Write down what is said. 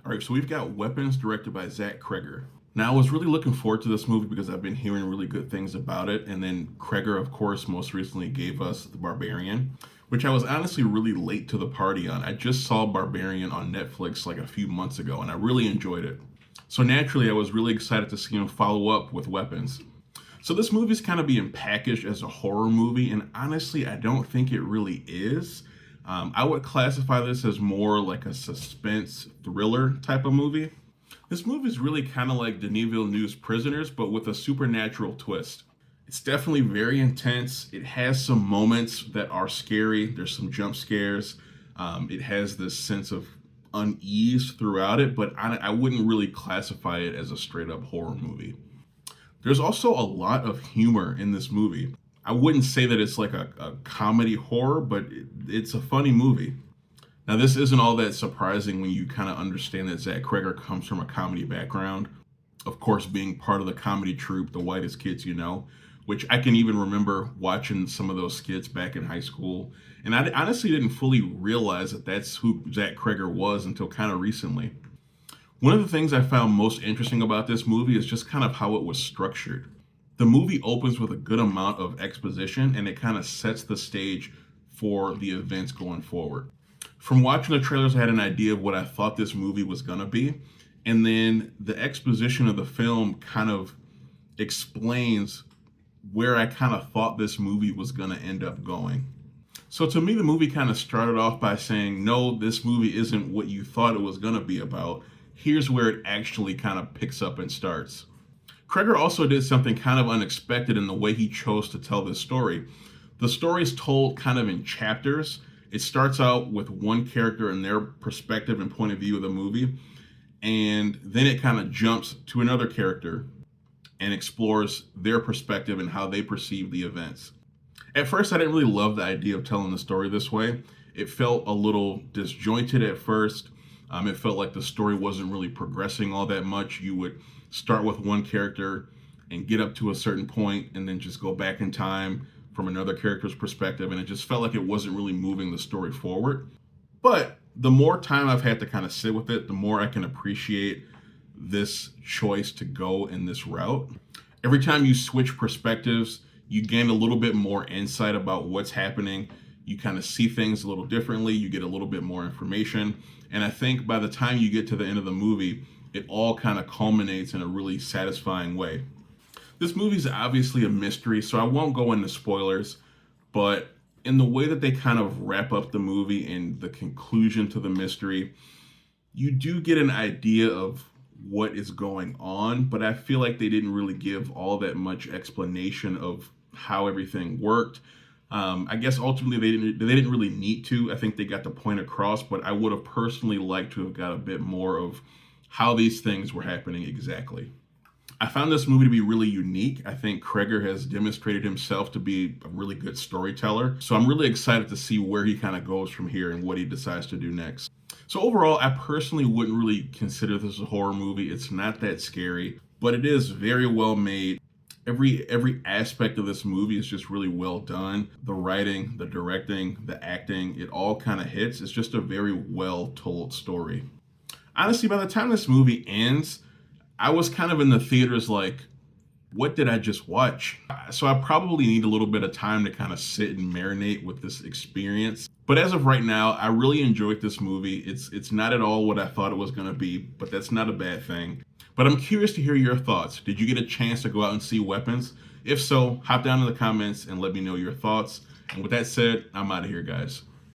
All right, so we've got Weapons directed by Zach Kreger. Now, I was really looking forward to this movie because I've been hearing really good things about it. And then Kreger, of course, most recently gave us The Barbarian, which I was honestly really late to the party on. I just saw Barbarian on Netflix like a few months ago, and I really enjoyed it. So naturally, I was really excited to see him follow up with Weapons. So this movie is kind of being packaged as a horror movie, and honestly, I don't think it really is. I would classify this as more like a suspense thriller type of movie. This movie is really kind of like Denis Villeneuve's Prisoners, but with a supernatural twist. It's definitely very intense. It has some moments that are scary. There's some jump scares. It has this sense of unease throughout it, but I wouldn't really classify it as a straight up horror movie. There's also a lot of humor in this movie. I wouldn't say that it's like a comedy horror, but it's a funny movie. Now, this isn't all that surprising when you kind of understand that Zach Kreger comes from a comedy background. Of course, being part of the comedy troupe, The Whitest Kids You Know, which I can even remember watching some of those skits back in high school. And I honestly didn't fully realize that that's who Zach Kreger was until kind of recently. One of the things I found most interesting about this movie is just kind of how it was structured. The movie opens with a good amount of exposition and it kind of sets the stage for the events going forward. From watching the trailers, I had an idea of what I thought this movie was going to be. And then the exposition of the film kind of explains where I kind of thought this movie was going to end up going. So to me, the movie kind of started off by saying, no, this movie isn't what you thought it was going to be about. Here's where it actually kind of picks up and starts. Kreger also did something kind of unexpected in the way he chose to tell this story. The story is told kind of in chapters. It starts out with one character and their perspective and point of view of the movie, and then it kind of jumps to another character and explores their perspective and how they perceive the events. At first, I didn't really love the idea of telling the story this way. It felt a little disjointed at first. It felt like the story wasn't really progressing all that much. You would start with one character and get up to a certain point and then just go back in time from another character's perspective, and it just felt like it wasn't really moving the story forward. But the more time I've had to kind of sit with it, the more I can appreciate this choice to go in this route. Every time you switch perspectives, you gain a little bit more insight about what's happening. You kind of see things a little differently, you get a little bit more information, and I think by the time you get to the end of the movie, it all kind of culminates in a really satisfying way. This movie is obviously a mystery, so I won't go into spoilers, but in the way that they kind of wrap up the movie and the conclusion to the mystery, you do get an idea of what is going on, but I feel like they didn't really give all that much explanation of how everything worked. I guess ultimately they didn't really need to. I think they got the point across, but I would have personally liked to have got a bit more of how these things were happening exactly. I found this movie to be really unique. I think Kreger has demonstrated himself to be a really good storyteller. So I'm really excited to see where he kind of goes from here and what he decides to do next. So overall, I personally wouldn't really consider this a horror movie. It's not that scary, but it is very well made. Every aspect of this movie is just really well done. The writing, the directing, the acting, it all kind of hits. It's just a very well told story. Honestly, by the time this movie ends, I was kind of in the theaters like, what did I just watch? So I probably need a little bit of time to kind of sit and marinate with this experience. But as of right now, I really enjoyed this movie. It's not at all what I thought it was going to be, but that's not a bad thing. But I'm curious to hear your thoughts. Did you get a chance to go out and see Weapons? If so, hop down in the comments and let me know your thoughts. And with that said, I'm out of here, guys.